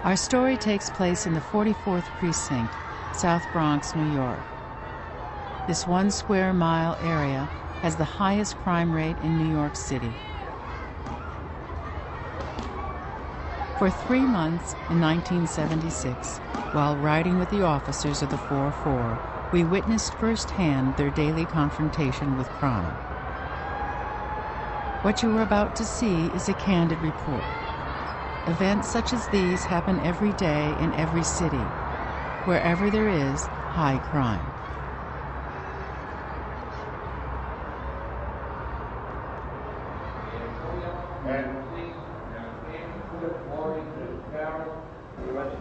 Our story takes place in the 44th Precinct, South Bronx, New York. This 1 square mile area has the highest crime rate in New York City. For 3 months in 1976, while riding with the officers of the 4-4, we witnessed firsthand their daily confrontation with crime. What you are about to see is a candid report. Events such as these happen every day in every city, wherever there is high crime.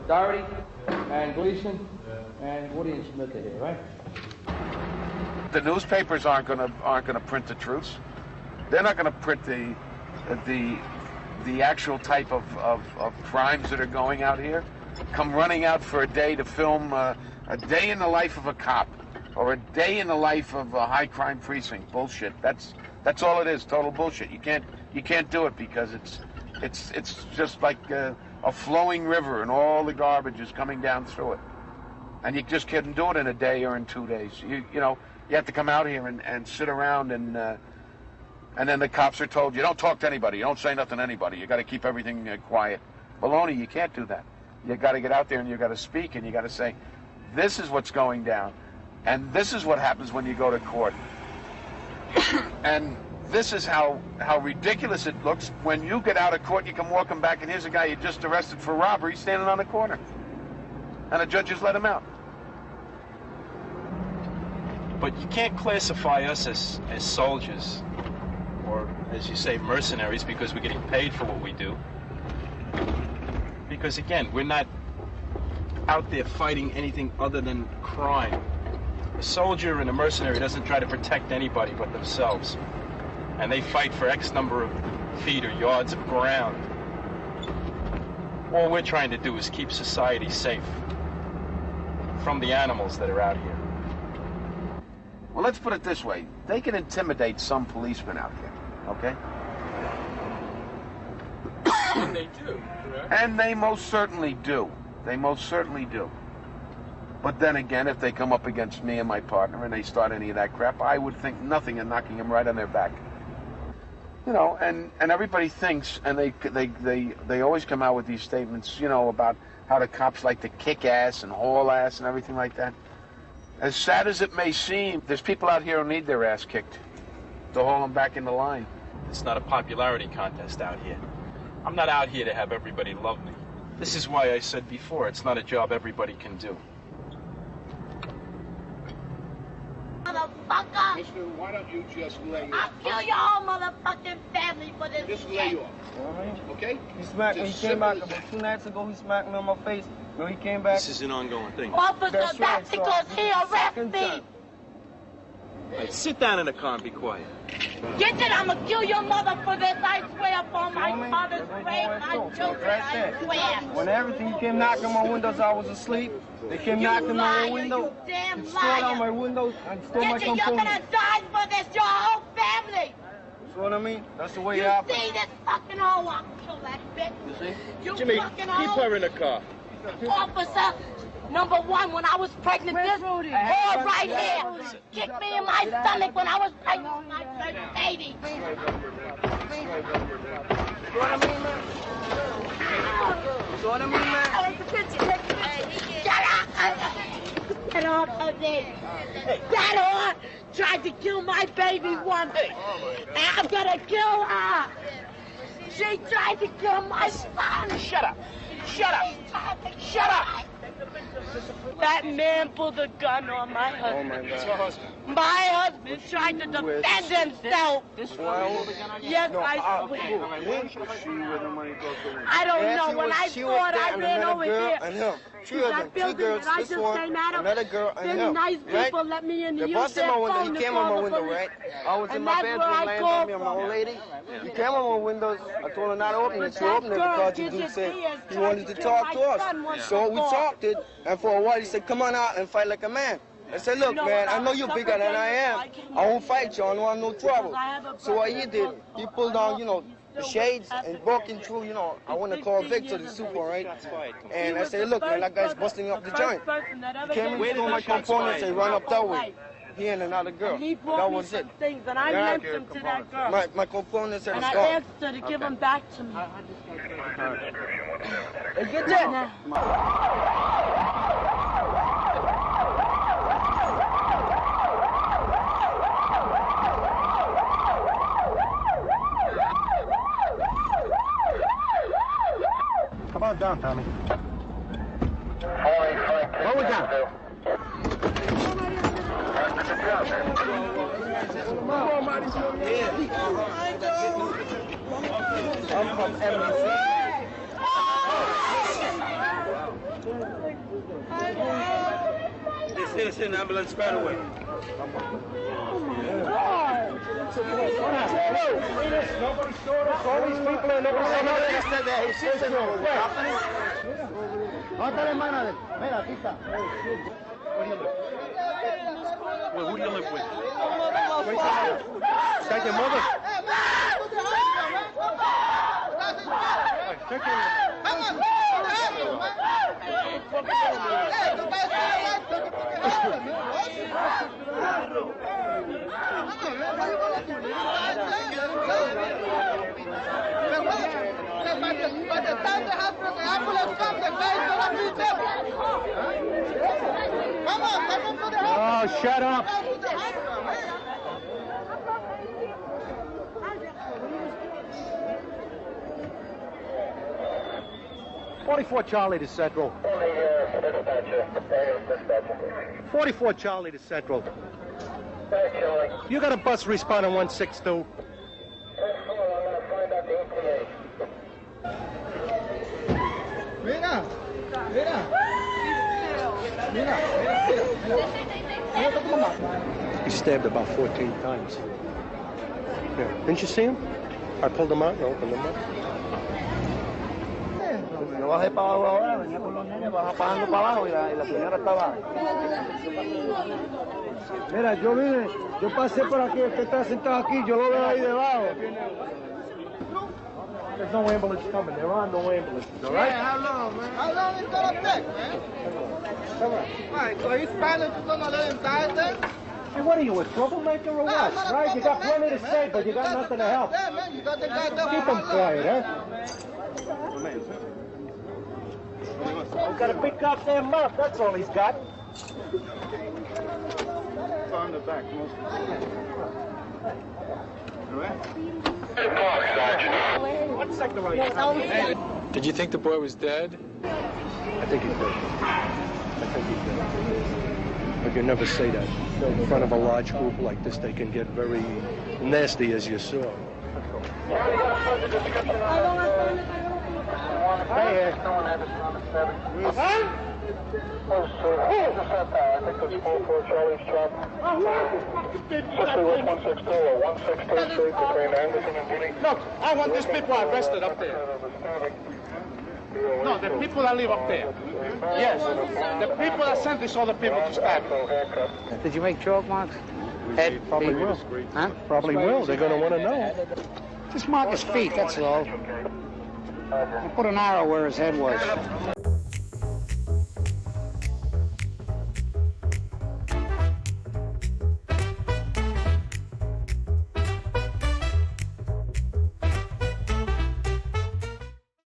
Doherty and Gleason and Woody and Smith are here, right? The newspapers aren't gonna print the truths. They're not gonna print the actual type of crimes that are going out here. Come running out for a day to film a day in the life of a cop or a day in the life of a high crime precinct. Bullshit. That's all it is. Total bullshit. You can't do it because it's just like a flowing river and all the garbage is coming down through it. And you just couldn't do it in a day or in 2 days. You have to come out here and sit around and then the cops are told, you don't talk to anybody, you don't say nothing to anybody, you got to keep everything quiet. Baloney, you can't do that. You got to get out there and you got to speak and you got to say, this is what's going down, and this is what happens when you go to court. And this is how ridiculous it looks when you get out of court, you come walking back, and here's a guy you just arrested for robbery standing on the corner, and the judge just let him out. But you can't classify us as soldiers, or as you say, mercenaries, because we're getting paid for what we do. Because again, we're not out there fighting anything other than crime. A soldier and a mercenary doesn't try to protect anybody but themselves. And they fight for X number of feet or yards of ground. All we're trying to do is keep society safe from the animals that are out here. Well, let's put it this way. They can intimidate some policemen out here, okay? And they do, correct? And they most certainly do. They most certainly do. But then again, if they come up against me and my partner and they start any of that crap, I would think nothing of knocking them right on their back. And everybody thinks, and they always come out with these statements, about how the cops like to kick ass and haul ass and everything like that. As sad as it may seem, there's people out here who need their ass kicked to haul them back in the line. It's not a popularity contest out here. I'm not out here to have everybody love me. This is why I said before, it's not a job everybody can do. Motherfucker! Mister, why don't you just lay off? I'll kill your whole motherfucking family for this Just shit. lay off. Okay? He smacked me. He came back about 2 nights ago. He smacked me on my face. When he came back. This is an ongoing thing. Officer, That's that's right, because he arrested Second me. time. Hey, sit down in the car and be quiet. Get it? I'ma kill your mother for this. I swear upon my mother's grave, my children, I swear. When everything, he came knocking on my windows, I was asleep. They came knocking on my window. You damn They stole out my liar. windows and stole my Get it? You're computer. gonna die for this, your whole family. You know what I mean? That's the way You it happened. see this fucking hoe? I'll kill that bitch. You see? You Jimmy, fucking keep hoe. her in the car. Officer, number one, when I was pregnant, this whore right here kicked me in my stomach when I was pregnant with my first baby. You know what I mean, man? You know what I mean, man? Take the picture, take the picture. Shut up. Get off of me. That whore tried to kill my baby once. And I'm gonna kill her. She tried to kill my son. Shut up. Shut up. Shut up. That man pulled a gun on my Oh, husband. my God. My husband tried to defend himself. Yes, I swear. I don't know. When I saw it, I ran over here. And him. Two of them, two building girls, that I this just one, came out of, another girl, and them him. nice Right? people let me in to They use busted their my window. phone He to came on call my the window, police. right? I was in And my that's bedroom where I laying called down with my from. old lady. He came on my windows. I told her not to open it. She opened it because he dude said he wanted to talk to us. So we talked it, and for a while he said, come on out and fight like a man. I said, look, man, I know you're bigger than I am. I won't fight you. I don't want no trouble. So what he did, he pulled down, the shades and walking through, you know, I want to call Vic to the super, right? And I say, look, man, that guy's busting up the joint. He came in, stole my components and run up that way. He and another girl. That was it. And I lent them to that girl. My components and I asked her to give them back to me. Hey, get that. Come on down, Tommy. What was that? I'm from NBC. They say an ambulance right away. Nobody saw this. All these people and nobody said that. He says it over. ¿Dónde está la hermana de él? Mira, aquí está. Well, who do you live with? Is that your mother? Oh, shut up. "44 Charlie to Central. 44 Charlie to Central. You got a bus responding 162. Mira. He stabbed about 14 times. Yeah. Didn't you see him? I pulled him out and opened him up. Yo bajé para abajo ahora, venía con los nenes, bajando para abajo y la señora estaba... Mira, yo pasé por aquí, usted está sentado aquí, yo lo veo ahí debajo. There's no ambulance coming. There are no ambulances, all right? Yeah, how long, man? How long is gonna take, man? Come on. All right, so he's planning to let him die then? Hey, what are you, a troublemaker or what? Right? You got plenty to say, but you got nothing to help. Yeah, man, you got the guy down. Keep him quiet, huh? He's got a big goddamn mouth, that's all he's got. It's on the back, most of One second, right? Did you think the boy was dead? I think he's dead. But you never say that. In front of a large group like this, they can get very nasty, as you saw. Hey, Look, I want these people arrested up there. No, the people that live up there. Yes, the people that sent these other people to stab. Did you make chalk marks? Ed probably will. Huh? Probably will. They're going to want to know. Just mark his feet, that's all. You put an arrow where his head was.